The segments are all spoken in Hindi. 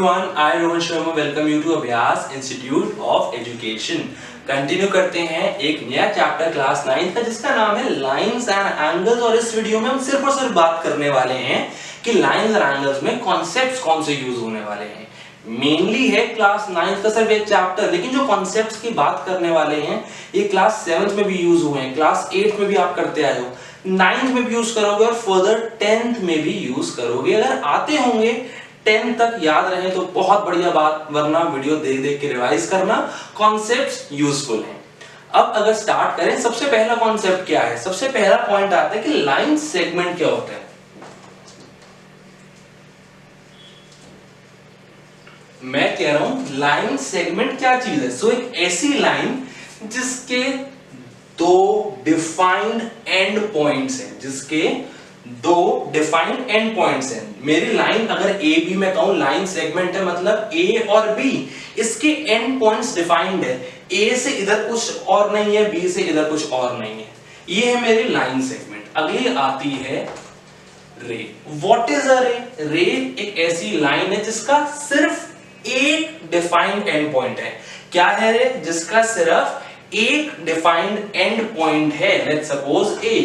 everyone, I Rohan Sharma welcome you to Abhyas institute of education. Continue करते हैं एक नया चैप्टर क्लास 9 का जिसका नाम है लाइंस एंड एंगल्स। और इस वीडियो में हम सिर्फ और सिर्फ बात करने वाले हैं कि लाइंस और एंगल्स में कॉन्सेप्ट्स कौन से यूज होने वाले हैं। मेनली है क्लास 9 का सिर्फ एक चैप्टर, लेकिन जो कॉन्सेप्ट्स की बात करने वाले हैं ये क्लास 7 में भी यूज हुए हैं, क्लास 8 में भी आप करते आए हो, 9th में भी यूज करोगे और फर्दर 10th में भी यूज करोगे। अगर आते होंगे 10 तक याद रहे तो बहुत बढ़िया बात, वरना वीडियो देख देख के रिवाइज करना। कॉन्सेप्ट्स यूजफुल हैं। अब अगर स्टार्ट करें, सबसे पहला कॉन्सेप्ट क्या है? सबसे पहला पॉइंट आता है कि लाइन सेगमेंट क्या होता है। मैं कह रहा हूं लाइन सेगमेंट क्या चीज है। सो एक ऐसी लाइन जिसके दो डिफाइंड एंड पॉइंट्स हैं, जिसके दो डिफाइंड एंड पॉइंट्स हैं। मेरी लाइन अगर ए बी मैं कहूं लाइन सेगमेंट है, मतलब ए और बी इसके एंड पॉइंट्स डिफाइंड है। ए से इधर कुछ और नहीं है, बी से इधर कुछ और नहीं है। ये है मेरी लाइन सेगमेंट। अगली आती है रे। व्हाट इज अ रे? रे एक ऐसी लाइन है जिसका सिर्फ एक डिफाइंड एंड पॉइंट है। क्या है रे? जिसका सिर्फ एक डिफाइंड एंड पॉइंट है। लेट्स सपोज ए।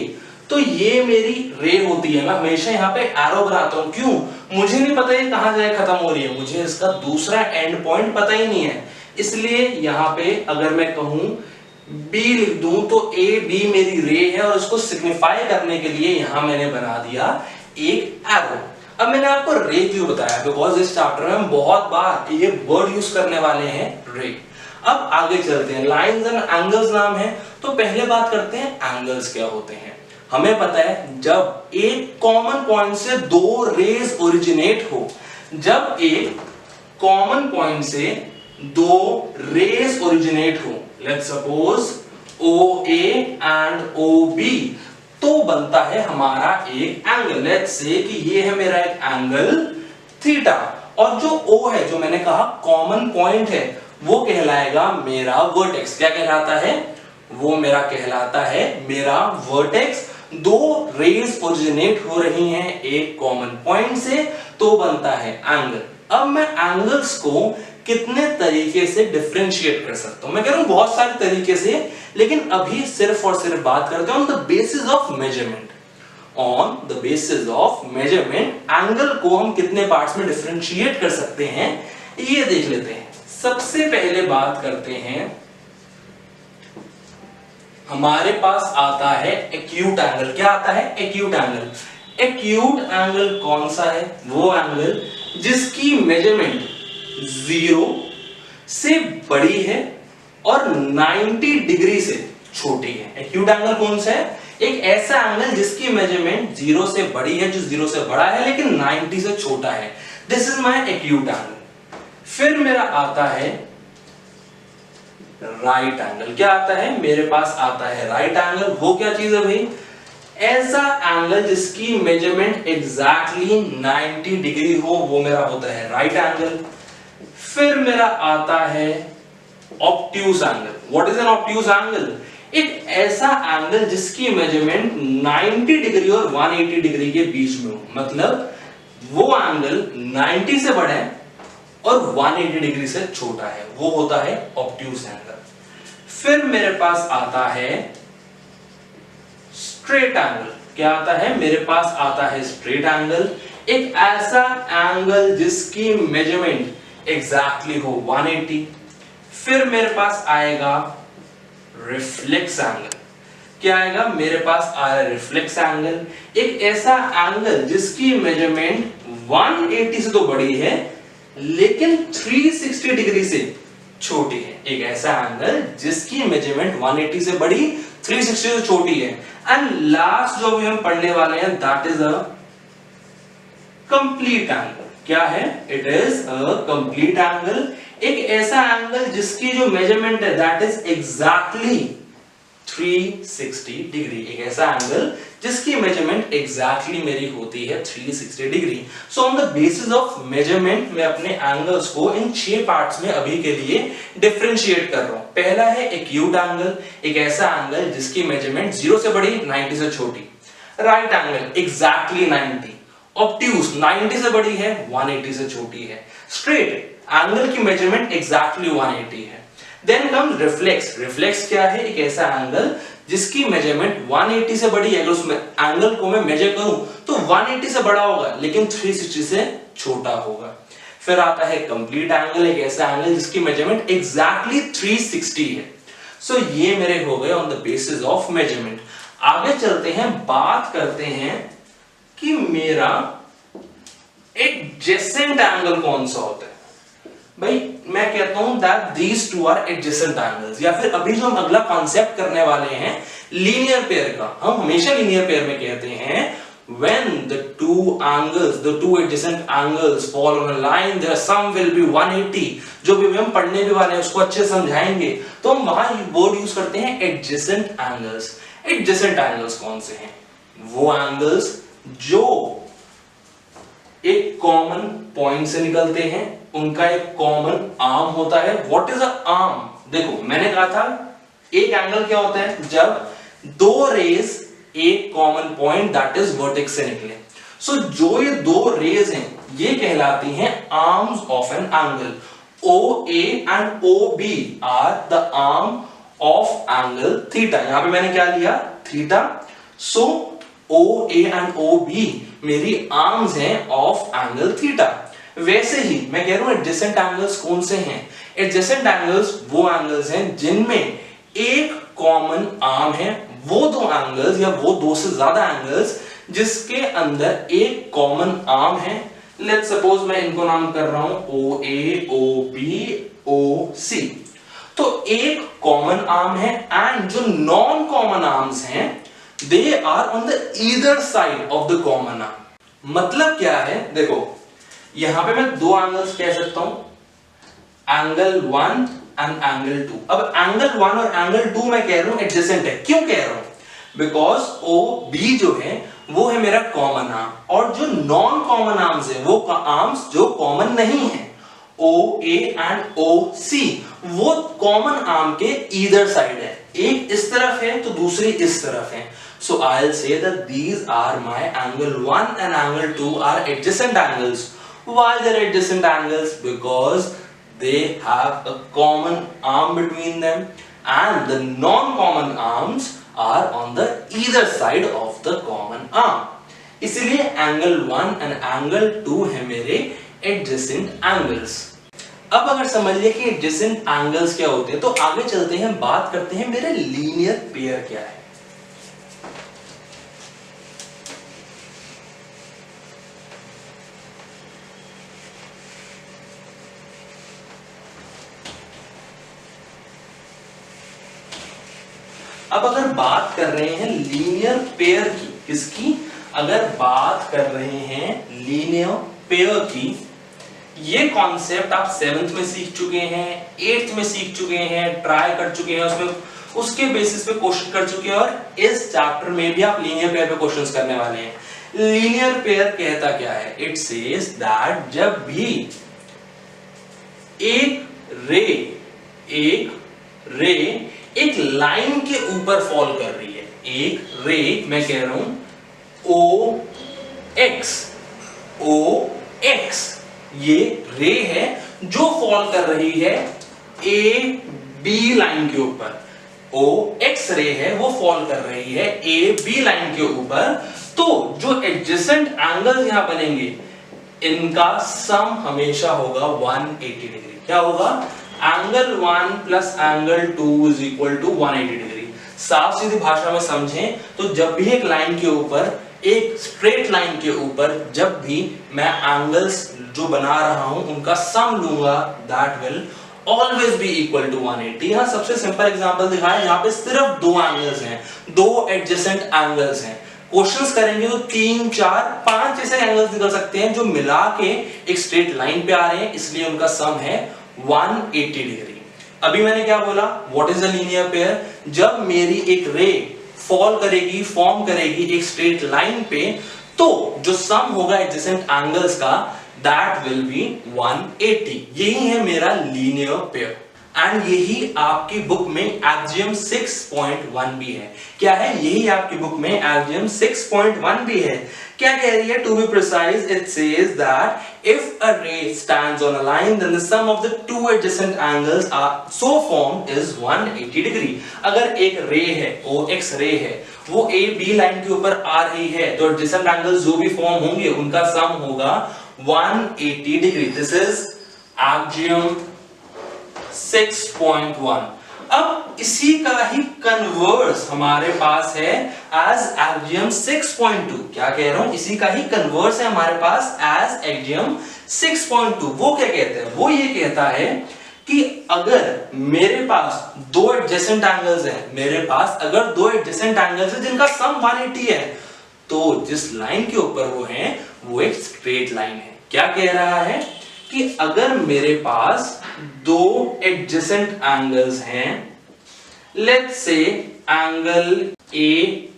तो ये मेरी रे होती है। मैं हमेशा यहाँ पे एरो बनाता हूं। क्यों? मुझे नहीं पता ये कहां जाए खत्म हो रही है, मुझे इसका दूसरा एंड पॉइंट पता ही नहीं है। इसलिए यहाँ पे अगर मैं कहूं बी लिख दूं तो ए बी मेरी रे है, और उसको सिग्निफाई करने के लिए यहां मैंने बना दिया एक एरो। अब मैंने आपको रे क्यों बताया? बिकॉज इस चैप्टर में हम बहुत बार ये वर्ड यूज करने वाले हैं, रे। अब आगे चलते हैं। लाइंस एंड एंगल्स नाम है, तो पहले बात करते हैं एंगल्स क्या होते हैं। हमें पता है जब एक कॉमन पॉइंट से दो रेज ओरिजिनेट हो, जब एक कॉमन पॉइंट से दो रेज ओरिजिनेट हो, let's suppose OA and OB, तो बनता है हमारा एक एंगल। लेट्स से कि ये है मेरा एक एंगल थीटा, और जो O है, जो मैंने कहा कॉमन पॉइंट है, वो कहलाएगा मेरा वर्टेक्स। क्या कहलाता है? वो मेरा कहलाता है मेरा वर्टेक्स। दो रेज ओरिजिनेट हो रही हैं एक कॉमन पॉइंट से, तो बनता है एंगल। अब मैं एंगल्स को कितने तरीके से डिफरेंशिएट कर सकता हूं? मैं कह रहा हूं बहुत सारे तरीके से, लेकिन अभी सिर्फ और सिर्फ बात करते हैं on the basis of measurement. On the basis of measurement angle को हम कितने पार्ट्स में डिफरेंशिएट कर सकते हैं, ये देख लेते हैं। सबसे पहले बात करते हैं, हमारे पास आता है एक्यूट एंगल। क्या आता है? Acute angle. एक्यूट एंगल कौन सा है? वो एंगल जिसकी मेजरमेंट 0 से बड़ी है और 90 डिग्री से छोटी है। एक्यूट एंगल कौन सा है? एक ऐसा एंगल जिसकी मेजरमेंट 0 से बड़ी है, जो 0 से बड़ा है लेकिन 90 से छोटा है। This is my acute angle. फिर मेरा आता है राइट एंगल। क्या आता है? मेरे पास आता है राइट एंगल। वो क्या चीज है भाई? ऐसा एंगल जिसकी मेजरमेंट एग्जैक्टली 90 डिग्री हो, वो मेरा होता है राइट एंगल। फिर मेरा आता है obtuse angle. What is an obtuse angle? एक ऐसा एंगल जिसकी मेजरमेंट 90 डिग्री और 180 डिग्री के बीच में हो, मतलब वो एंगल 90 से बड़ा है और 180 डिग्री से छोटा है, वो होता है ऑब्ट्यूज एंगल। फिर मेरे पास आता है स्ट्रेट एंगल। क्या आता है? मेरे पास आता है स्ट्रेट एंगल। एक ऐसा एंगल जिसकी मेजरमेंट एग्जैक्टली हो 180। फिर मेरे पास आएगा रिफ्लेक्स एंगल। क्या आएगा? मेरे पास आ रहा है रिफ्लेक्स एंगल। एक ऐसा एंगल जिसकी मेजरमेंट 180 से तो बड़ी है लेकिन 360 डिग्री से छोटी है। एक ऐसा एंगल जिसकी मेजरमेंट 180 से बड़ी, 360 से छोटी है। एंड लास्ट जो भी हम पढ़ने वाले हैं, that is a complete angle. क्या है? It is a complete angle. एक ऐसा एंगल जिसकी जो मेजरमेंट है दैट इज एग्जैक्टली 360 डिग्री। एक ऐसा एंगल जिसकी मेजरमेंट एग्जैक्टली मेरी होती है 360 degree. So on the basis of measurement मैं अपने एंगल्स को इन 6 पार्ट्स में अभी के लिए डिफरेंशिएट कर रहा हूं। पहला है एक्यूट एंगल, एक ऐसा एंगल जिसकी मेजरमेंट 0 से बड़ी 90 से छोटी। Right angle exactly 90। ऑब्ट्यूज 90 से बड़ी है, 180 से छोटी है। स्ट्रेट एंगल की मेजरमेंट एग्जैक्टली 180 है। Then comes reflex. रिफ्लेक्स क्या है? एक ऐसा एंगल जिसकी मेजरमेंट 180 से बड़ी है। अगर उसमें एंगल को मैं मेजर करूं तो 180 से बड़ा होगा लेकिन 360 से छोटा होगा। फिर आता है कंप्लीट एंगल, एक ऐसा एंगल जिसकी मेजरमेंट एग्जैक्टली 360 है। सो ये मेरे हो गए on the basis of measurement. आगे चलते हैं, बात करते हैं कि मेरा एडजेसेंट एंगल कौन सा होता है। भाई मैं कहता हूं that these two are adjacent angles, या फिर अभी जो हम अगला कॉन्सेप्ट करने वाले हैं लीनियर पेयर का, हम हमेशा लीनियर पेयर में कहते हैं when the two adjacent angles fall on a line their sum will be 180। जो भी हम पढ़ने भी वाले हैं उसको अच्छे समझाएंगे तो हम वहां वर्ड यूज करते हैं एडजेसेंट एंगल्स। एडजेसेंट एंगल्स कौन से हैं? वो एंगल्स जो एक कॉमन पॉइंट से निकलते हैं, उनका एक कॉमन आर्म होता है। What is a arm? देखो मैंने कहा था एक एंगल क्या होता है? जब दो रेज एक common point that is vertex से निकले। सो जो ये दो रेज हैं ये कहलाती हैं arms of an angle. OA and OB are the arm of angle theta. यहां पे मैंने क्या लिया? Theta. So OA and OB मेरी आर्म्स हैं ऑफ एंगल थीटा। वैसे ही मैं कह रहा हूं एडजेसेंट एंगल्स कौन से हैं? एडजेसेंट एंगल्स वो एंगल्स हैं जिनमें एक कॉमन आर्म है। वो दो एंगल्स या वो दो से ज्यादा एंगल्स जिसके अंदर एक कॉमन आर्म है। लेट्स सपोज मैं इनको नाम कर रहा हूं OA, OB, OC। तो एक कॉमन आर्म है एंड जो नॉन कॉमन आर्म्स हैं they are on the either side of the common arm. मतलब क्या है? देखो यहां पे मैं दो एंगल्स कह सकता हूं, एंगल 1 एंड एंगल 2। अब एंगल 1 और एंगल 2 मैं कह रहा हूं एडजेसेंट है। क्यों कह रहा हूं? बिकॉज OB जो है वो है मेरा कॉमन आर्म और जो नॉन कॉमन आर्म्स है वो आर्म्स जो कॉमन नहीं है OA एंड OC वो कॉमन आर्म के ईदर साइड है। एक इस तरफ है तो दूसरी इस तरफ है। So I'll say that these are my angle 1 and angle 2 are adjacent angles. Why they're adjacent angles? Because they have a common arm between them and the non-common arms are on the either side of the common arm. इसलिए angle 1 and angle 2 है मेरे adjacent angles। अब अगर समझ लिया कि adjacent angles क्या होते हैं तो आगे चलते हैं, बात करते हैं मेरे linear pair क्या है। अब अगर बात कर रहे हैं लीनियर पेयर की, किसकी? अगर बात कर रहे हैं लीनियर पेयर की, ये कॉन्सेप्ट आप 7th में सीख चुके हैं, 8th में सीख चुके हैं, ट्राई कर चुके हैं, उसमें उसके बेसिस पे क्वेश्चन कर चुके हैं और इस चैप्टर में भी आप लीनियर पेयर पे क्वेश्चंस करने वाले हैं। लीनियर पेयर कहता क्या है? इट सेज दैट जब भी एक लाइन के ऊपर फॉल कर रही है, एक रे मैं कह रहा हूं OX ये रे है जो फॉल कर रही है AB लाइन के ऊपर। OX रे है वो फॉल कर रही है AB लाइन के ऊपर। तो जो एडजेसेंट एंगल्स यहां बनेंगे इनका सम हमेशा होगा 180 डिग्री। क्या होगा? Angle 1 plus angle 2 is equal to 180 degree. साफ सीधी भाषा में समझें तो जब भी एक लाइन के ऊपर, एक स्ट्रेट लाइन के ऊपर जब भी मैं एंगल्स जो बना रहा हूं उनका सम लूंगा that will always be equal to 180। यहां सबसे सिंपल एग्जांपल दिखाया, यहां पे सिर्फ दो एंगल्स हैं, दो एडजेसेंट एंगल्स हैं। क्वेश्चंस करेंगे तो 3, 4, 5 ऐसे एंगल्स निकल सकते हैं जो मिला के एक स्ट्रेट लाइन पे आ रहे हैं, इसलिए उनका सम है 180 डिग्री। अभी मैंने क्या बोला? What is a linear pair? जब मेरी एक रे फॉल करेगी, फॉर्म करेगी एक स्ट्रेट लाइन पे, तो जो सम होगा एडजेसेंट एंगल्स का दैट विल बी 180। यही है मेरा लीनियर पेयर। एंड यही आपकी बुक में एक्जियम 6.1 भी है। क्या है? यही आपकी बुक में एक्जियम 6.1 भी है। क्या कह रही है? To be precise it says that if a ray stands on a line then the sum of the two adjacent angles are so formed is 180 degree. अगर एक रे है, ओ एक्स रे है, वो ए बी लाइन के ऊपर आ रही है, तो एडजेसेंट एंगल्स जो भी फॉर्म होंगे उनका सम होगा 180 डिग्री। This is axiom 6.1। अब इसी का ही कन्वर्स हमारे पास है एज एक्जियम 6.2। क्या कह रहा हूं? इसी का ही कन्वर्स है हमारे पास एज एक्जियम 6.2। वो क्या कहते हैं? वो ये कहता है कि अगर मेरे पास दो एडजेसेंट एंगल्स हैं, मेरे पास अगर दो एडजेसेंट एंगल्स हैं जिनका सम 180 है, तो जिस लाइन के ऊपर वो है वो एक स्ट्रेट लाइन है। क्या कह रहा है कि अगर मेरे पास दो एडजेसेंट एंगल्स हैं, let's say angle A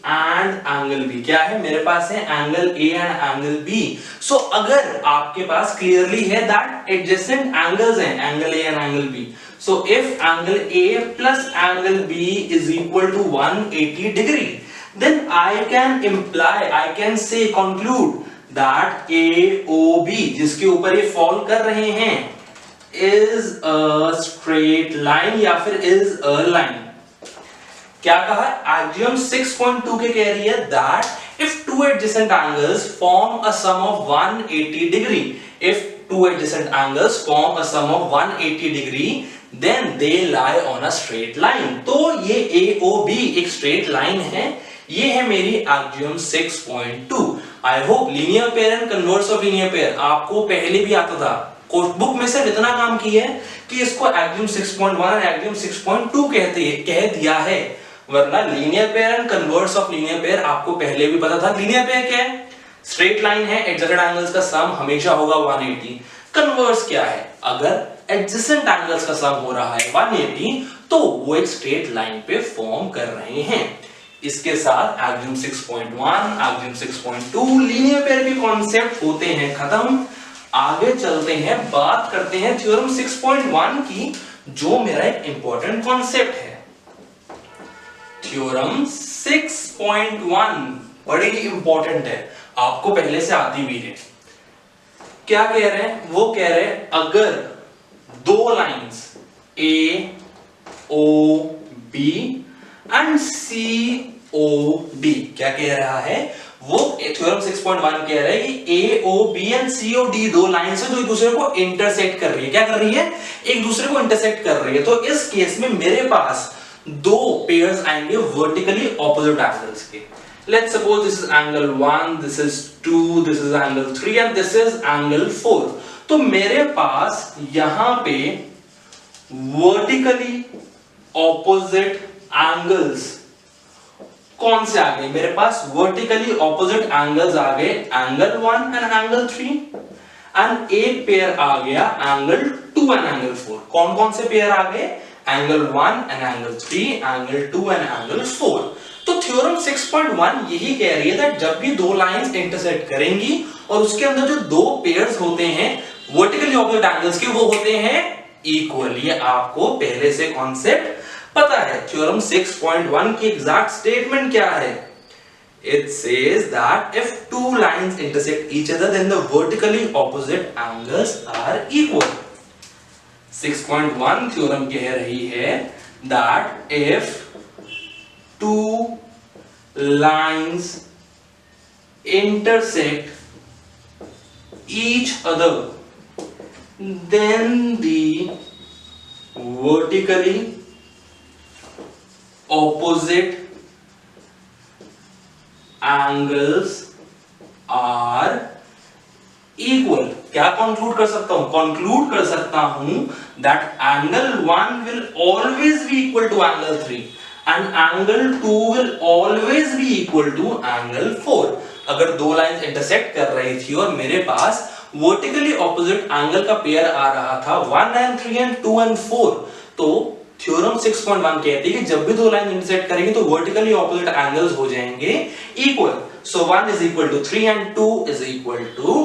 and angle B, क्या है मेरे पास है angle A and angle B. So अगर आपके पास क्लियरली है दैट एडजेसेंट एंगल्स हैं angle A and angle B, so if angle A plus angle B is equal to 180 degree, then I can imply, I can say, conclude that AOB जिसके ऊपर ये फॉल कर रहे हैं is a straight line या फिर is a line। क्या कहा? एक्जियम 6.2 के कह रही है that if two adjacent angles form a sum of 180 degree, if two adjacent angles form a sum of 180 degree, then they lie on a straight line। तो ये AOB एक straight line है। ये है मेरी axiom 6.2। I hope linear pair and converse of linear pair आपको पहले भी आता था। बुक में सिर्फ इतना काम किया है कि इसको एक्जियम 6.1 और एक्जियम 6.2 कह दिया है, वरना linear pair and converse of linear pair आपको पहले भी पता था। लीनियर पेयर क्या है? स्ट्रेट लाइन है, एडजेसेंट एंगल्स का सम हमेशा होगा 180। कन्वर्स क्या है? अगर एडजेसेंट एंगल्स का सम हो रहा है 180 तो वो एक स्ट्रेट लाइन पे फॉर्म कर रहे हैं। इसके साथ एक्जियम 6.1, एक्जियम 6.2 लीनियर पेयर के कॉन्सेप्ट होते हैं खत्म। आगे चलते हैं, बात करते हैं थ्योरम 6.1 की, जो मेरा एक इंपॉर्टेंट कॉन्सेप्ट है। थ्योरम 6.1 बड़ी ही इंपॉर्टेंट है, आपको पहले से आती भी है। क्या कह रहे हैं? वो कह रहे हैं अगर दो lines A O B and COD, क्या कह रहा है वो? थ्योरम 6.1 कह रहा है कि AOB एंड COD दो लाइंस हैं जो एक दूसरे को इंटरसेक्ट कर रही है। क्या कर रही है? एक दूसरे को इंटरसेक्ट कर रही है। तो इस केस में मेरे पास दो पेयर्स आएंगे वर्टिकली ऑपोजिट एंगल्स के। Let's suppose this is angle 1, this is 2, this is angle 3 and this is angle 4। तो मेरे पास यहां पे वर्टिकली ऑपोजिट एंगल्स कौन से आ गए? मेरे पास वर्टिकली ऑपोजिट एंगल्स आ गए एंगल 1 एंड एंगल 3, एंड एक पेयर आ गया एंगल 2 एंड एंगल 4। कौन कौन से पेयर आ गए? Angle 1 and angle 3, angle 2 and angle 4। तो थ्योरम 6.1 यही कह रही है कि जब भी दो लाइंस इंटरसेक्ट करेंगी और उसके अंदर जो दो पेयर्स होते हैं वर्टिकली ऑपोजिट एंगल्स के, वो होते हैं इक्वल। ये आपको पहले से कॉन्सेप्ट पता है। थ्योरम 6.1 की एग्जैक्ट स्टेटमेंट क्या है? It says that if two lines intersect each other then the vertically opposite angles are equal। 6.1 theorem कह रही है that if two lines intersect each other then the vertically opposite angles are equal। क्या कंक्लूड कर सकता हूं? कंक्लूड कर सकता हूं that angle 1 will always be equal to angle 3 and angle 2 will always be equal to angle 4। अगर दो लाइंस इंटरसेक्ट कर रही थी और मेरे पास वर्टिकली ऑपोजिट एंगल का पेयर आ रहा था 1 and 3 and 2 and 4, तो थ्योरम 6.1 कहती है कि जब भी दो लाइन इंटरसेक्ट करेंगे तो वर्टिकली ऑपोजिट एंगल्स हो जाएंगे equal. So 1 is equal to 3 and 2 is equal to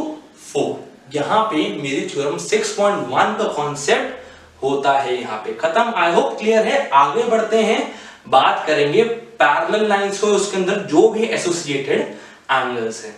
4। यहां पे मेरी थ्योरम 6.1 का कॉन्सेप्ट होता है यहाँ पे। खत्म। आई होप क्लियर है। आगे बढ़ते हैं, बात करेंगे पैरेलल लाइंस को, उसके अंदर जो भी एसोसिएटेड एंगल्स है।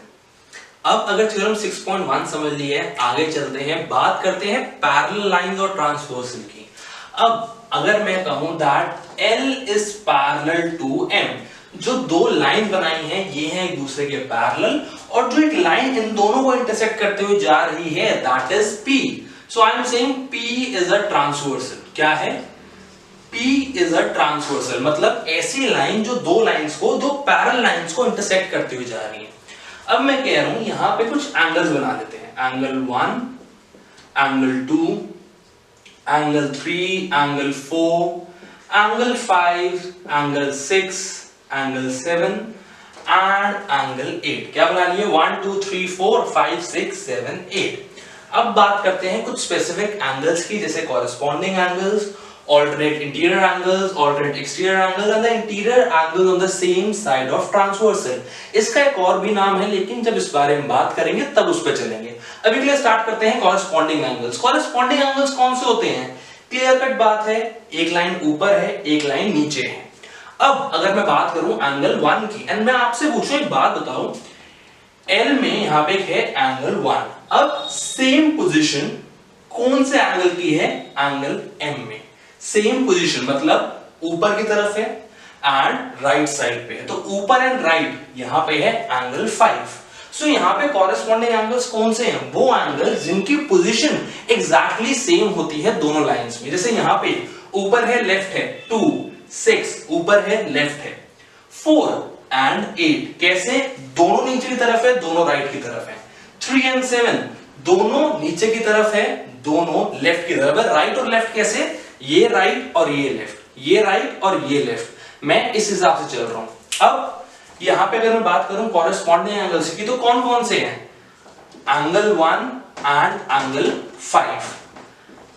अब अगर थ्योरम 6.1 समझ लिए, आगे चलते हैं, बात करते हैं पैरेलल लाइंस और ट्रांसवर्सल की। अब अगर मैं कहूं that L is parallel to M, जो दो लाइन बनाई हैं ये हैं एक दूसरे के पैरेलल, और जो एक लाइन इन दोनों को इंटरसेक्ट करते हुए जा रही है that is P। So I am saying P is a transversal. क्या है? P इज अ ट्रांसवर्सल, मतलब ऐसी लाइन जो दो लाइंस को, दो पैरेलल लाइंस को इंटरसेक्ट करते हुए जा रही है। अब मैं कह रहा हूं यहां पे कुछ एंगल्स बना लेते हैं, angle 1, angle 2, angle 3, angle 4, angle 5, angle 6, angle 7 and angle 8। क्या बना लिए? 1 2 3 4 5 6 7 8। अब बात करते हैं कुछ स्पेसिफिक एंगल्स की, जैसे corresponding angles, alternate interior angles, alternate exterior angles and the interior angles on the same side of transversal। इसका एक और भी नाम है, लेकिन जब इस बारे में बात करेंगे तब उस पर चलेंगे। अभी के लिए स्टार्ट करते हैं corresponding angles। corresponding angles कौन से होते हैं? क्लियर कट बात है, एक लाइन ऊपर है, एक लाइन नीचे है। अब अगर मैं बात करूं एंगल 1 की, एंड मैं आपसे पूछूं एक बात बताओ, L में यहां पे है एंगल 1। अब सेम पोजीशन कौन से एंगल की है? एंगल M में। सेम पोजीशन मतलब ऊपर की तरफ है एंड राइट साइड पे है, तो ऊपर एंड राइट यहां पे है एंगल 5। सो यहां पे कॉरेस्पॉन्डिंग एंगल्स कौन से हैं? वो एंगल्स जिनकी पोजीशन एग्जैक्टली सेम होती है दोनों लाइंस में। जैसे यहां पे ऊपर है लेफ्ट है 2, 6 ऊपर है लेफ्ट है, 4 एंड 8 कैसे? दोनों नीचे की तरफ है, दोनों राइट की तरफ है। 3 एंड 7 दोनों नीचे की तरफ है, दोनों लेफ्ट की तरफ है। राइट और लेफ्ट कैसे? ये राइट और ये लेफ्ट, ये राइट और ये लेफ्ट। मैं इस हिसाब से चल रहा हूं। अब यहां पे अगर मैं बात करूं कॉरेस्पॉन्डिंग एंगल्स की, तो कौन कौन से हैं? Angle 1 and angle 5,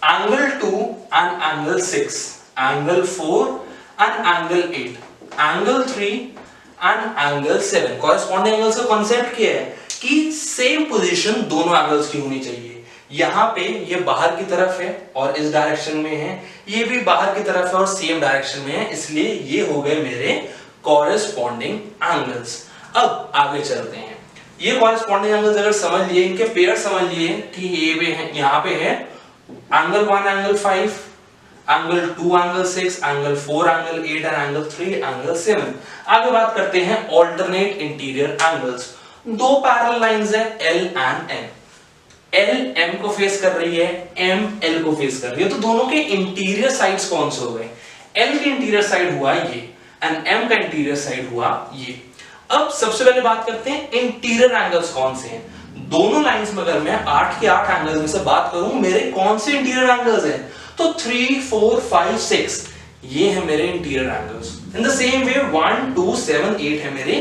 angle 2 and angle 6, angle 4 and angle 8, angle 3 and angle 7। Corresponding angles का कॉन्सेप्ट क्या है कि सेम पोजीशन दोनों एंगल्स की होनी चाहिए। यहां पे ये बाहर की तरफ है और इस डायरेक्शन में है, ये भी बाहर की तरफ है और सेम डायरेक्शन में है, इसलिए ये हो गए मेरे कॉरेस्पॉन्डिंग एंगल्स। अब आगे चलते हैं। ये कॉरेस्पॉन्डिंग एंगल्स अगर समझ लिए, इनके पेयर समझ लिए कि ये भी है, यहां पे है angle 1 angle 5, angle 2 angle 6, angle 4 angle 8 and angle 3 angle 7। आगे बात करते हैं ऑल्टरनेट इंटीरियर एंगल्स। दो पैरेलल लाइंस है L and M। L M को फेस कर रही है, M L को फेस कर रही है, तो दोनों के इंटीरियर साइड्स कौन से हो गए? L के इंटीरियर साइड हुआ ये एंड M का इंटीरियर साइड हुआ ये। अब सबसे पहले बात करते हैं इंटीरियर एंगल्स कौन से हैं। दोनों लाइंस में अगर मैं 8 के 8 एंगल्स में से बात करूं, मेरे कौन से इंटीरियर एंगल्स हैं? तो 3 4 5 6 ये है मेरे interior angles. In the same वे 1 2 7 8 है मेरे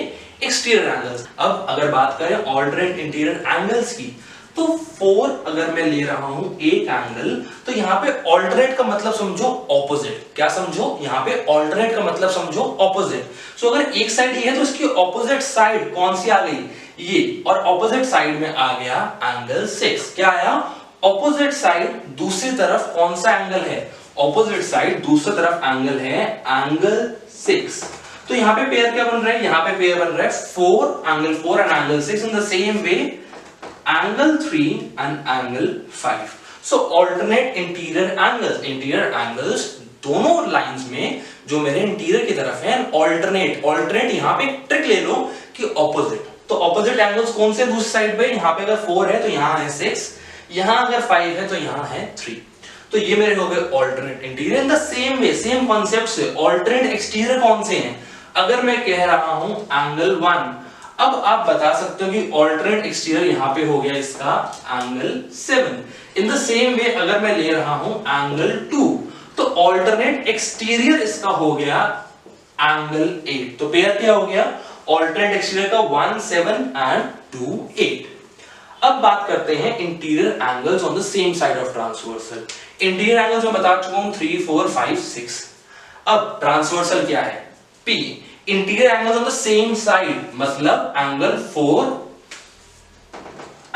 एक्सटीरियर एंगल्स। अब अगर बात करें ऑल्टरनेट इंटीरियर एंगल्स की, तो 4 अगर मैं ले रहा हूं एक एंगल, तो यहां पे ऑल्टरनेट का मतलब समझो ऑपोजिट। क्या समझो? यहां पे ऑल्टरनेट का मतलब समझो ऑपोजिट। सो अगर एक साइड ये है तो इसकी ऑपोजिट साइड कौन सी आ गई? ये, और ऑपोजिट साइड में आ गया एंगल 6। क्या आया? ऑपोजिट साइड दूसरी तरफ कौन सा एंगल है? ऑपोजिट साइड दूसरी तरफ एंगल है एंगल 6। तो यहां पे पेयर क्या बन रहा है? यहां पे पेयर बन रहा है 4 angle 4 and angle 6 in the same way angle 3 and angle 5। So alternate interior angles दोनों लाइंस में जो मेरे इंटीरियर की तरफ है, alternate यहां पे ट्रिक ले लो कि ऑपोजिट। तो ऑपोजिट एंगल्स कौन से दूसरी साइड पे? यहां पे अगर 4 है तो यहां है 6, यहां अगर 5 है तो यहां है 3। तो ये मेरे हो गए alternate interior. In the same way, same concept से ऑल्टरनेट एक्सटीरियर कौन से हैं? अगर मैं कह रहा हूं एंगल 1, अब आप बता सकते हो कि ऑल्टरनेट एक्सटीरियर यहां पे हो गया इसका एंगल 7। इन द सेम वे अगर मैं ले रहा हूं एंगल 2, तो ऑल्टरनेट एक्सटीरियर इसका हो गया एंगल 8। तो पेयर क्या हो गया? ऑल्टरनेट एक्सटीरियर का 1 7 एंड 2 8। अब बात करते हैं interior angles on the same side of transversal. Interior angles मैं बता चुका हूं 3 4 5 6। अब ट्रांसवर्सल क्या है? P। Interior angles on the same side मतलब एंगल 4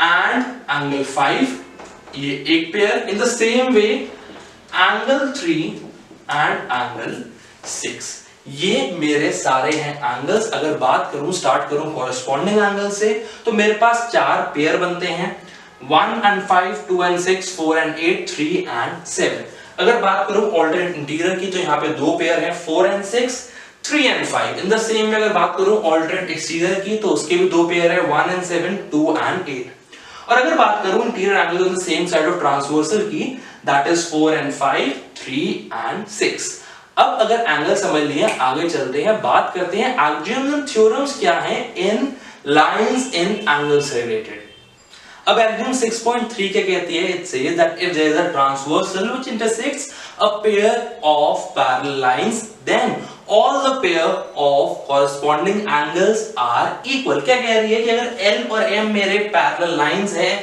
एंड एंगल 5, ये एक pair. In the same way angle 3 and angle 6। ये मेरे सारे हैं एंगल्स। अगर बात करूं, स्टार्ट करूं कॉरेस्पॉन्डिंग एंगल से, तो मेरे पास 4 पेयर बनते हैं, 1 and 5, 2 and 6, 4 and 8, 3 and 7। अगर बात करूं ऑल्टरनेट इंटीरियर की, तो यहाँ पे 2 पेयर हैं, 4 and 6, 3 and 5। In the same वे अगर बात करूं ऑल्टरनेट एक्सटीरियर की, तो उसके भी 2 पेयर है, 1 and 7, 2 and 8। और अगर बात करूं interior angle on the same side of transversal की, दैट इज 4 and 5, 3 and 6। अब अगर एंगल समझ लिए, आगे चलते हैं, बात करते हैं एक्सियम्स एंड थ्योरम्स क्या हैं इन लाइंस इन एंगल्स रिलेटेड। अब एक्सियम 6.3 क्या कहती है? It says that if there is a transversal which intersects a pair of parallel lines, then all the pair of corresponding angles are equal। क्या कह रही है कि अगर L और M मेरे पैरेलल लाइंस हैं,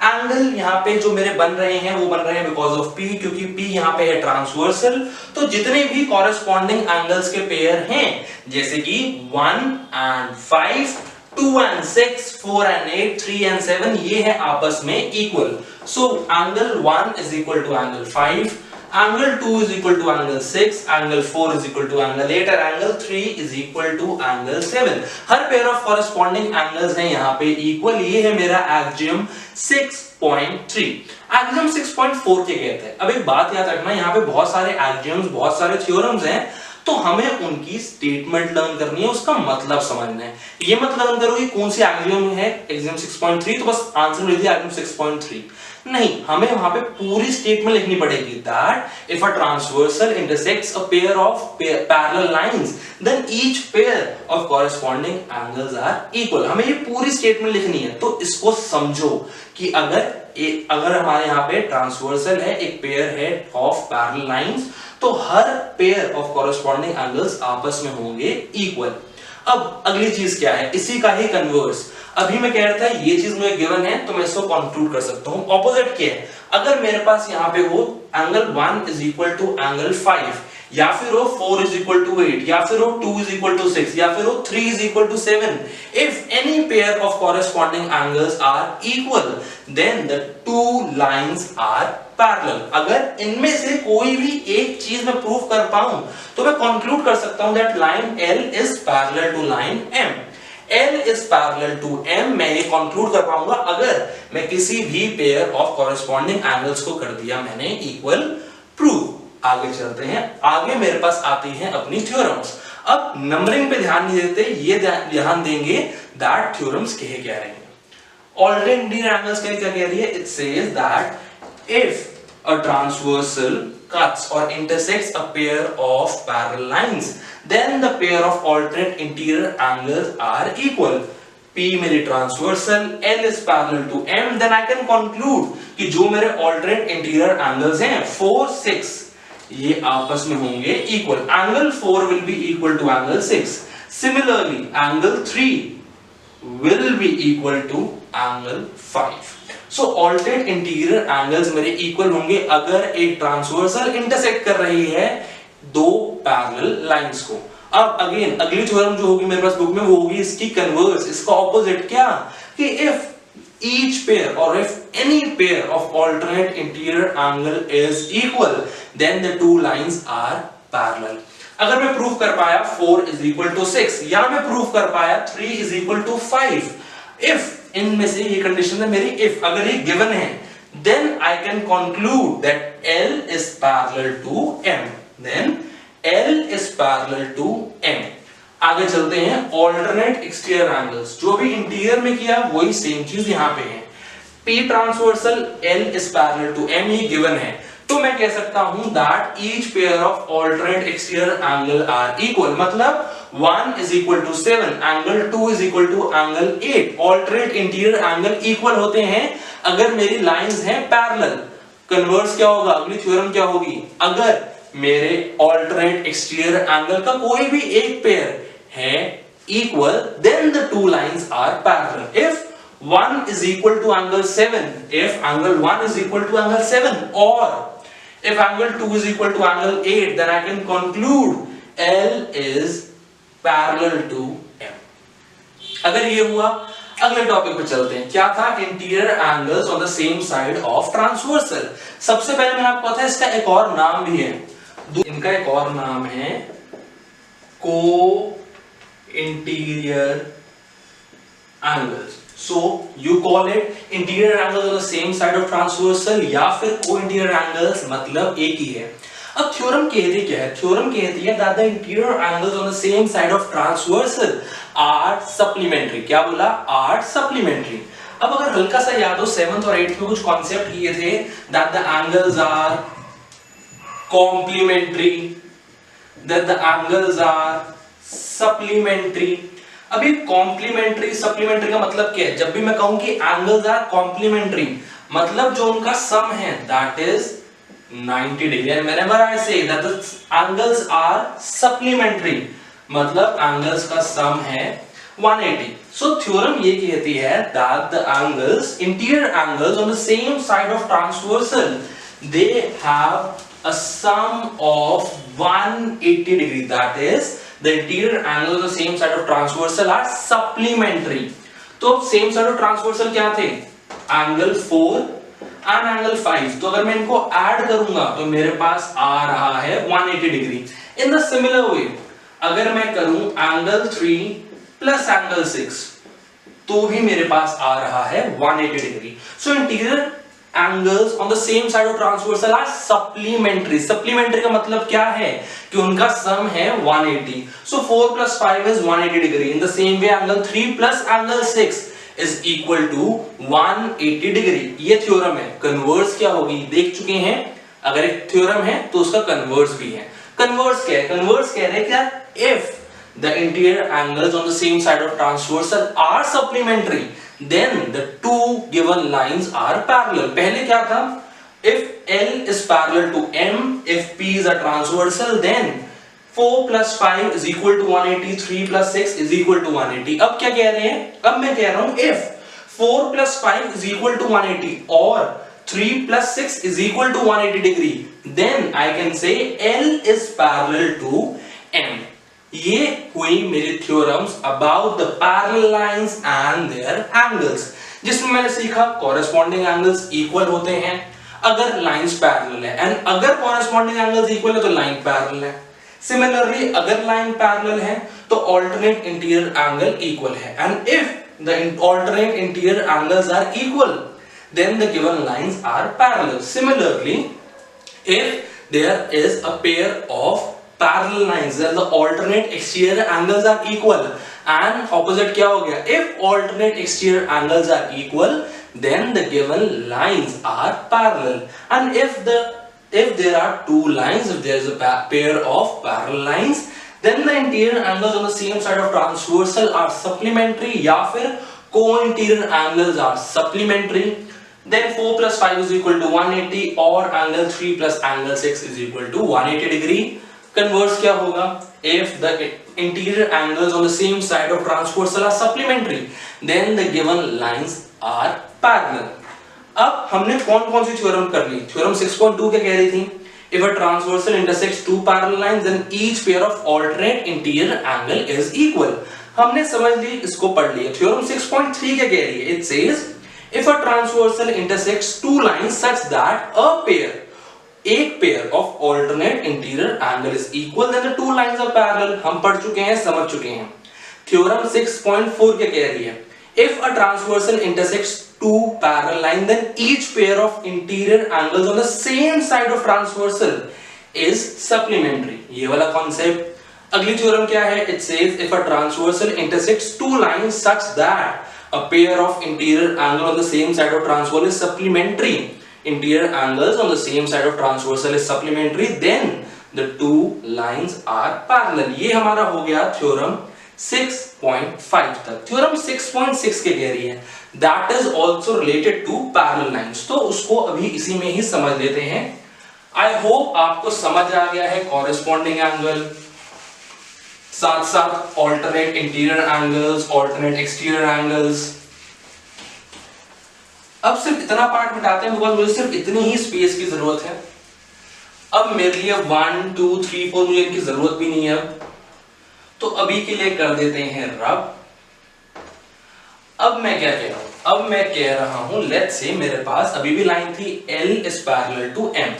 एंगल यहाँ पे जो मेरे बन रहे हैं वो बन रहे हैं बिकॉज ऑफ P, क्योंकि P यहाँ पे है ट्रांसवर्सल। तो जितने भी कॉरेस्पॉन्डिंग एंगल्स के पेयर हैं, जैसे कि 1 and 5, 2 and 6, 4 and 8, 3 and 7, ये है आपस में equal. So angle 1 is equal to angle 5, angle 2 is equal to angle 6, angle 4 is equal to angle 8 और angle 3 is equal to angle 7। Her pair of corresponding angles हैं यहाँ पे equal। ये है मेरा axiom 6.3। axiom 6.4 क्या कहते हैं? अब एक बात याद रखना, यहाँ पे बहुत सारे axioms, बहुत सारे theorems हैं, तो हमें उनकी स्टेटमेंट लर्न करनी है, उसका मतलब समझना है। ये मत लर्न करो कि कौन सी एग्जियम है एग्जियम 6.3, तो बस आंसर लिख दिया एग्जियम 6.3। नहीं, हमें वहां पे पूरी स्टेटमेंट लिखनी पड़ेगी that if a transversal intersects a pair of parallel lines, then each pair of corresponding angles are equal. हमें ये पूरी स्टेटमेंट लिखनी है। तो इसको समझो कि अगर हमारे यहाँ पे ट्रांसवर्सल है, एक पेयर है ऑफ पैरेलल लाइंस, तो हर पेयर ऑफ कॉरेस्पॉन्डिंग एंगल्स आपस में होंगे इक्वल। अब अगली चीज क्या है? इसी का ही कन्वर्स। अभी मैं कह रहा था ये चीज मुझे गिवन है, तो मैं इसको कंक्लूड कर सकता हूं। ऑपोजिट क्या है? अगर मेरे पास यहाँ पे हो angle 1 is equal to angle 5, या फिर हो 4 is equal to 8, या फिर हो 2 is equal to 6, या फिर हो 3 is equal to 7, if any pair of corresponding angles are equal, then the two lines are parallel. अगर इनमें से कोई भी एक चीज मैं प्रूव कर पाऊं, तो मैं कंक्लूड कर सकता हूं that line L is parallel to line M। L is parallel to M, मैं ये कंक्लूड कर पाऊंगा अगर मैं किसी भी पेयर ऑफ कॉरेस्पॉन्डिंग एंगल्स को कर दिया मैंने इक्वल प्रूव। आगे चलते हैं, आगे मेरे पास आती हैं अपनी थ्योरम्स। अब नंबरिंग पे ध्यान नहीं देते, ये ध्यान देंगे दैट थ्योरम्स कह क्या रहे हैं। ऑल्टरनेट इंटीरियर एंगल्स क्या कह रही है? It says that if a transversal cuts or intersects a pair of parallel lines, then the pair of alternate interior angles are equal। P मेरी transversal, L is parallel to M, then I can conclude कि जो मेरे alternate interior angles हैं 4, 6, ये आपस में होंगे equal। Angle 4 will be equal to angle 6। Similarly, angle 3 will be equal to angle 5। So alternate interior angles मेरे इक्वल होंगे अगर एक ट्रांसवर्सल इंटरसेक्ट कर रही है दो पैरेलल लाइंस को। अब अगेन अगली थ्योरम जो होगी मेरे पास बुक में, वो होगी इसकी कन्वर्स, इसका ऑपोजिट। क्या कि if each pair or if any pair of alternate interior angle is equal, then the two lines are parallel। अगर मैं प्रूव कर पाया 4 is equal to 6, या मैं प्रूव कर पाया 3 is equal to 5, if इनमें से ये कंडीशन है मेरी, if अगर ये गिवन है, then I can conclude that L is parallel to M, then L is parallel to M। आगे चलते हैं ऑल्टरनेट एक्सटीरियर एंगल्स। जो भी इंटीरियर में किया वही सेम चीज यहाँ पे है। P transversal L is parallel to M, ये गिवन है, तो मैं कह सकता हूं that each pair of alternate exterior angle are equal। मतलब 1 is equal to 7, angle 2 is equal to angle 8। alternate interior angle equal होते हैं अगर मेरी लाइंस हैं पैरेलल। कन्वर्स क्या होगा? अगली थ्योरम क्या होगी? अगर मेरे alternate exterior angle का कोई भी एक पेयर है equal, then the two lines are parallel। if 1 is equal to angle 7, if angle 1 is equal to angle 7, or if angle 2 is equal to angle 8, then I can conclude L is parallel to M। अगर ये हुआ, अगले टॉपिक पे चलते हैं। क्या था? Interior angles on the same side of transversal. सबसे पहले मैंने आपको बताया इसका एक और नाम भी है, इनका एक और नाम है को interior angles. So you call it interior angles on the same side of transversal या फिर को इंटीरियर एंगल्स, मतलब एक ही है। अब थ्योरम कहती क्या है? थ्योरम कहती है that the interior angles on the same side of transversal are supplementary. क्या बोला? Are supplementary. अब अगर हल्का सा याद हो 7th और 8th में कुछ कॉन्सेप्ट किए थे that the angles are complementary, that the angles are supplementary. अभी कॉम्प्लीमेंट्री सप्लीमेंट्री का मतलब क्या है? जब भी मैं कहूं कि एंगल्स आर कॉम्प्लीमेंट्री, मतलब जो उनका सम है that is 90 degree, and whenever I say that the angles are supplementary, मतलब एंगल्स का सम है 180। So थ्योरम ये कहती है that the angles, interior angles on the same side of transversal, they have a sum of 180 degree. That is, the interior angles on the same side of transversal are supplementary. तो same side of transversal क्या थे? Angle 4 and angle 5। तो अगर मैं इनको ऐड करूंगा तो मेरे पास आ रहा है 180 degree. In the similar way अगर मैं करूं एंगल 3 प्लस एंगल 6 तो भी मेरे पास आ रहा है 180 degree. So interior angles on the same side of transversal are supplementary. Supplementary का मतलब क्या है? कि उनका सम है 180। So 4 plus 5 is 180 degree. In the same way angle 3 plus angle 6 is equal to 180 degree. ये थ्योरम है। कन्वर्स क्या होगी देख चुके हैं। अगर एक थ्योरम है तो उसका कन्वर्स भी है। कन्वर्स क्या है? कन्वर्स कह रहे हैं क्या? if the interior angles on the same side of transversal are supplementary, then the two given lines are parallel। पहले क्या था? if L is parallel to M, if P is a transversal, then 4 plus 5 is equal to 180, 3 plus 6 is equal to 180। अब क्या कह रहे हैं? अब मैं कह रहा हूं if 4 plus 5 is equal to 180 और 3 plus 6 is equal to 180 degree, then I can say L is parallel to M। ये हुई मेरी theorems about the parallel lines and their angles, जिसमें मैंने सीखा कॉरेस्पॉन्डिंग एंगल्स इक्वल होते हैं अगर लाइंस पैरेलल है, एंड अगर कॉरेस्पॉन्डिंग एंगल्स इक्वल है तो लाइन पैरेलल है। सिमिलरली अगर लाइन पैरेलल है तो ऑल्टरनेट इंटीरियर एंगल इक्वल है, and if the alternate interior angles are equal then the given lines are parallel। Similarly, if there is a pair of parallel lines then the alternate exterior angles are equal, and opposite क्या हो गया? If alternate exterior angles are equal then the given lines are parallel, and if there are two lines, if there is a pair of parallel lines, then the interior angles on the same side of transversal are supplementary या फिर co-interior angles are supplementary, then 4 plus 5 is equal to 180 और angle 3 plus angle 6 is equal to 180 degree। Converse क्या होगा? If the interior angles on the same side of transversal are supplementary, then the given lines are parallel। अब हमने कौन कौन सी थ्योरम कर ली? थ्योरम 6.2 क्या कह रही थी? If a transversal intersects two parallel lines, then each pair of alternate interior angle is equal। हमने समझ ली, इसको पढ़ लिया। थ्योरम 6.3 क्या कह रही है? It says if a transversal intersects two lines such that एक pair of alternate interior angle is equal, then the two lines are parallel। हम पढ़ चुके हैं, समझ चुके हैं। थ्योरम 6.4 क्या कह रही है? If a transversal intersects two parallel lines, then each pair of interior angles on the same side of transversal is supplementary। ये वाला कॉन्सेप्ट। अगली थ्योरम क्या है? It says if a transversal intersects two lines such that a pair of interior angle on the same side of transversal is supplementary, interior angles on the same side of transversal is supplementary, then the two lines are parallel। ये हमारा हो गया थ्योरम 6.5 तक। थ्योरम 6.6 के कह रही है that is also related to parallel lines, तो उसको अभी इसी में ही समझ लेते हैं। I hope आपको समझ आ गया है corresponding angle, साथ साथ alternate interior angles, alternate exterior angles। अब सिर्फ इतना पार्ट मिटाते हैं बिकॉज़ मुझे सिर्फ इतनी ही स्पेस की जरूरत है। अब मेरे लिए 1 2 3 4 मुझे इनकी जरूरत भी नहीं है। अब तो अभी के लिए कर देते हैं रब। अब मैं क्या कह रहा हूं, अब मैं कह रहा हूं लेट्स से मेरे पास अभी भी लाइन थी L is parallel to M।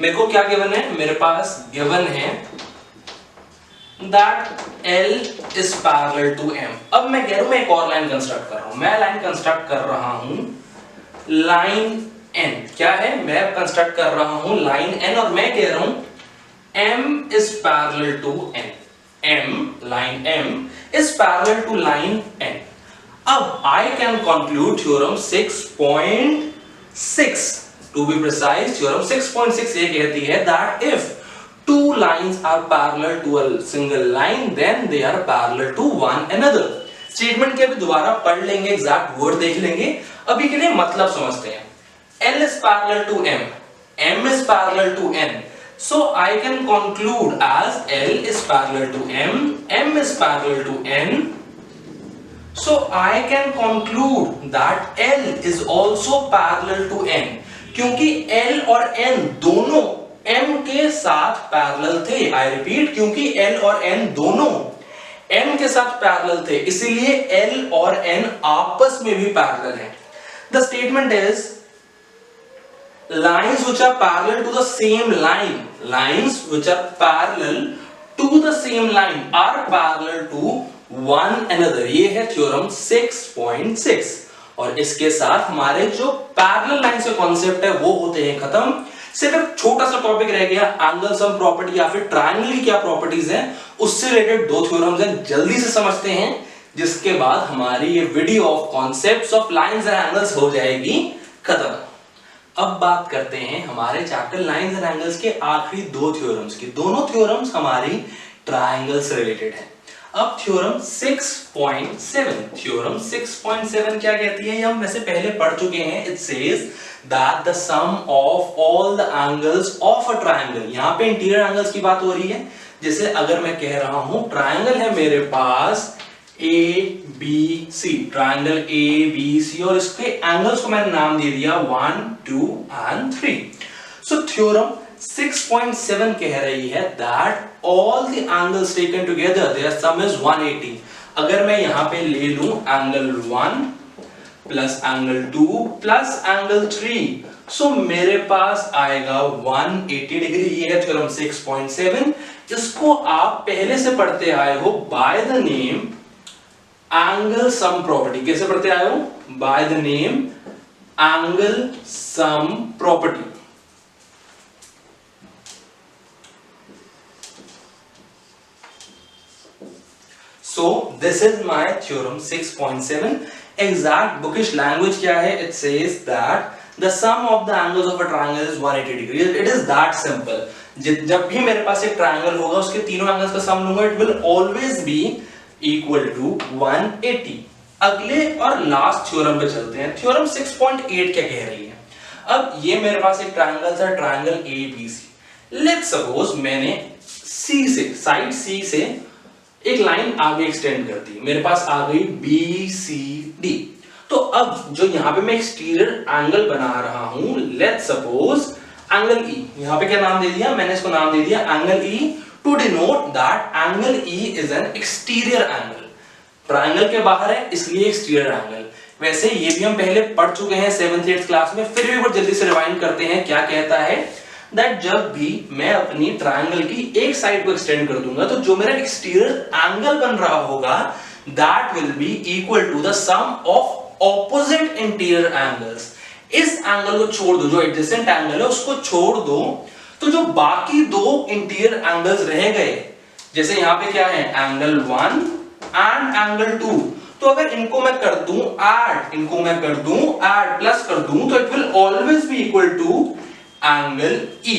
मेरे को क्या गिवन है, मेरे पास गिवन है that L is parallel to M। अब मैं कह रहा हूं मैं एक और लाइन कंस्ट्रक्ट कर रहा हूं, मैं लाइन कंस्ट्रक्ट कर रहा हूं लाइन N। क्या है, मैं कंस्ट्रक्ट कर रहा हूं लाइन N और मैं कह रहा हूं M is parallel to N। M, line M is parallel to line N। अब I can conclude theorem 6.6 to be precise, theorem 6.6 ये कहती है that if two lines are parallel to a single line then they are parallel to one another। Statement के अभी दोबारा पढ़ लेंगे, एग्जैक्ट वर्ड देख लेंगे, अभी के लिए मतलब समझते हैं। L is parallel to M, M is parallel to N, so I can conclude as L is parallel to M, M is parallel to N, so I can conclude that L is also parallel to N, क्योंकि L और N दोनों M के साथ पैरेलल थे। I repeat, क्योंकि L और N दोनों M के साथ पैरेलल थे, इसीलिए L और N आपस में भी पैरेलल हैं। The statement is lines which are parallel to the same line, lines which are parallel to the same line are parallel to one another। ये है थ्योरम 6.6 और इसके साथ हमारे जो पैरेलल लाइंस के कॉन्सेप्ट है वो होते हैं खत्म। सिर्फ एक छोटा सा टॉपिक रह गया, एंगल सम प्रॉपर्टी या फिर ट्रायंगल की क्या प्रॉपर्टीज हैं, उससे रिलेटेड दो थ्योरम्स हैं, जल्दी से समझते हैं, जिसके बाद हमारी ये video of concepts of lines and angles हो जाएगी खत्म। अब बात करते हैं हमारे चैप्टर लाइंस एंड एंगल्स के आखिरी दो थ्योरम्स की। दोनों थ्योरम्स हमारी ट्रायंगल से रिलेटेड है। अब थ्योरम 6.7, थ्योरम 6.7 क्या कहती है, ये हम वैसे पहले पढ़ चुके हैं। It says that the sum of all the angles of a triangle, यहां पे इंटीरियर एंगल्स की बात हो रही है। जैसे अगर मैं कह रहा हूं ट्रायंगल है मेरे पास ABC, ट्रायंगल ABC और इसके एंगल्स को मैंने नाम दे दिया 1, 2 and 3। सो थ्योरम 6.7 कह रही है that all the angles taken together their sum is 180। अगर मैं यहां पे ले लूं angle 1 plus angle 2 plus angle 3, सो मेरे पास आएगा 180 डिग्री। ये है थ्योरम 6.7। इसको आप पहले से पढ़ते आए हो by the name angle sum property. कैसे पढ़ते आए हो, by the name angle sum property. So this is my theorem 6.7। exact bookish language क्या है, it says that the sum of the angles of a triangle is 180 degree। it is that simple। जब भी मेरे पास एक ट्रायंगल होगा उसके तीनों एंगल्स का सम लूंगा, it will always be equal to 180। अगले और लास्ट थ्योरम पे चलते हैं। थ्योरम 6.8 क्या कह रही है। अब ये मेरे पास एक ट्रायंगल था, ट्रायंगल ABC। लेट्स सपोज मैंने C से, साइड C से एक लाइन आगे एक्सटेंड कर दी, मेरे पास आ गई BCD। तो अब जो यहां पे मैं एक्सटीरियर एंगल बना रहा हूं, लेट्स सपोज एंगल E, यहां पे क्या नाम दे दिया, मैंने इसको नाम दे दिया angle E to denote that angle E is an exterior angle. Triangle के बाहर है इसलिए एक्सटीरियर एंगल। वैसे ये भी हम पहले पढ़ चुके हैं 7th 8th क्लास में, फिर भी बहुत जल्दी से रिवाइंड करते हैं। क्या कहता है दैट जब भी मैं अपनी ट्रायंगल की एक साइड को एक्सटेंड कर दूंगा तो जो मेरा एक्सटीरियर एंगल बन रहा होगा that will be equal to the sum of opposite interior angles. इस एंगल को छोड़ दो, जो एडजेसेंट एंगल है उसको छोड़ दो, तो जो बाकी दो इंटीरियर एंगल्स रह गए, जैसे यहां पे क्या है एंगल 1 एंड एंगल 2, तो अगर इनको मैं कर दूं ऐड, इनको मैं कर दूं ऐड प्लस कर दूं, तो it will always be equal to angle E।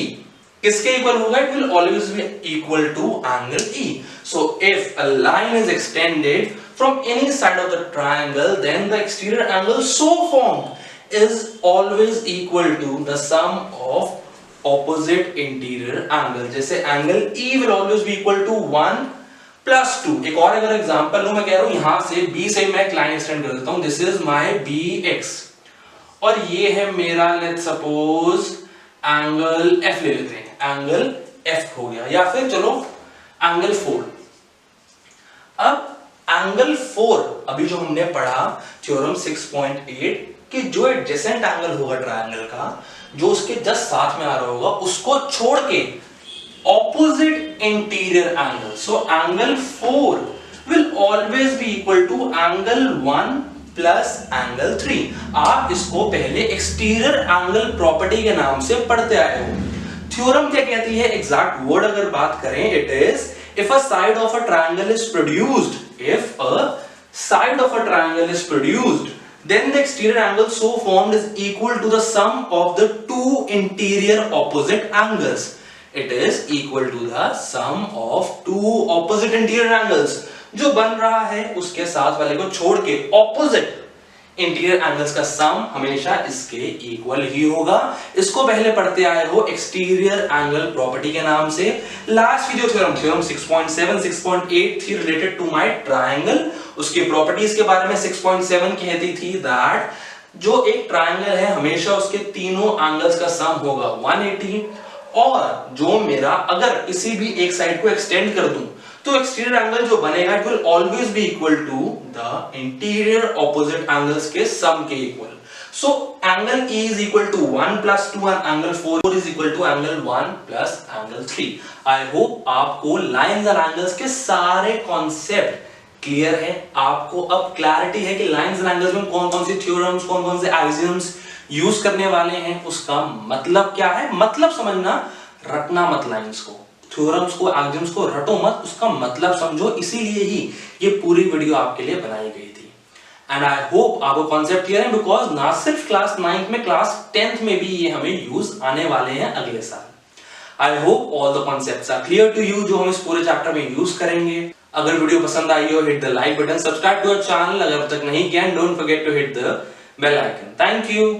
किसके इक्वल होगा, it will always be equal to angle E। So if a line is extended from any side of the triangle then the exterior angle so formed is always equal to the sum of opposite interior angle. जैसे angle E will always be equal to 1 प्लस 2। एक और अगर एग्जांपल लूं, मैं कह रहा हूं यहां से B से मैं एक लाइन एक्सटेंड कर देता हूं, दिस इज माय BX और ये है मेरा लेट्स सपोज एंगल F ले लेते हैं, एंगल F हो गया, या फिर चलो एंगल 4। अब एंगल 4 अभी जो हमने पढ़ा थ्योरम 6.8 कि जो एडजेसेंट एंगल होगा ट्रायंगल का, जो उसके जस्ट साथ में आ रहा होगा, उसको छोड़ के opposite interior angle, so angle 4 will always be equal to angle 1 plus angle 3। आप इसको पहले एक्सटीरियर एंगल प्रॉपर्टी के नाम से पढ़ते आए हो। थ्योरम क्या कहती है, एग्जैक्ट वर्ड अगर बात करें, it is if a side of a triangle is produced, if a side of a triangle is produced, then the exterior angle so formed is equal to the sum of the two interior opposite angles. It is equal to the sum of two opposite interior angles. जो बन रहा है उसके साथ वाले को छोड़ के opposite इंटीरियर एंगल्स का सम हमेशा इसके इक्वल ही होगा। इसको पहले पढ़ते आए हो एक्सटीरियर एंगल प्रॉपर्टी के नाम से। लास्ट की जो थ्योरम 6.7 6.8 थी रिलेटेड टू माय ट्रायंगल, उसकी प्रॉपर्टीज के बारे में 6.7 कहती थी दैट जो एक ट्रायंगल है हमेशा उसके तीनों एंगल्स का सम होगा 180, और जो मेरा अगर किसी भी एक साइड को एक्सटेंड कर दूं तो एक्सटीरियर एंगल जो बनेगा it will always be equal to the interior opposite angles के सम के इक्वल। So angle E is equal to 1 plus 2 and angle 4 is equal to angle 1 plus angle 3। I hope आपको लाइंस और एंगल्स के सारे कॉन्सेप्ट क्लियर है। आपको अब क्लैरिटी है कि लाइंस और एंगल्स में कौन कौन सी थ्योरम्स, कौन कौन से एक्सियम्स यूज करने वाले हैं, उसका मतलब क्या है। मतलब समझना, रटना मत लाइंस को, थ्योरम्स को, एक्सियम्स को रटो मत, उसका मतलब समझो। इसीलिए ही ये पूरी वीडियो आपके लिए बनाई गई थी। एंड आई होप आपको कॉन्सेप्ट क्लियर है, बिकॉज ना सिर्फ क्लास 9th में, क्लास 10th में भी ये हमें यूज आने वाले हैं अगले साल। I hope all the concepts are clear to you, जो हम इस पूरे चैप्टर में यूज करेंगे। अगर वीडियो पसंद आई हो, hit the like button, subscribe to our channel अगर अब तक नहीं किया, don't forget to hit the bell icon. Thank you.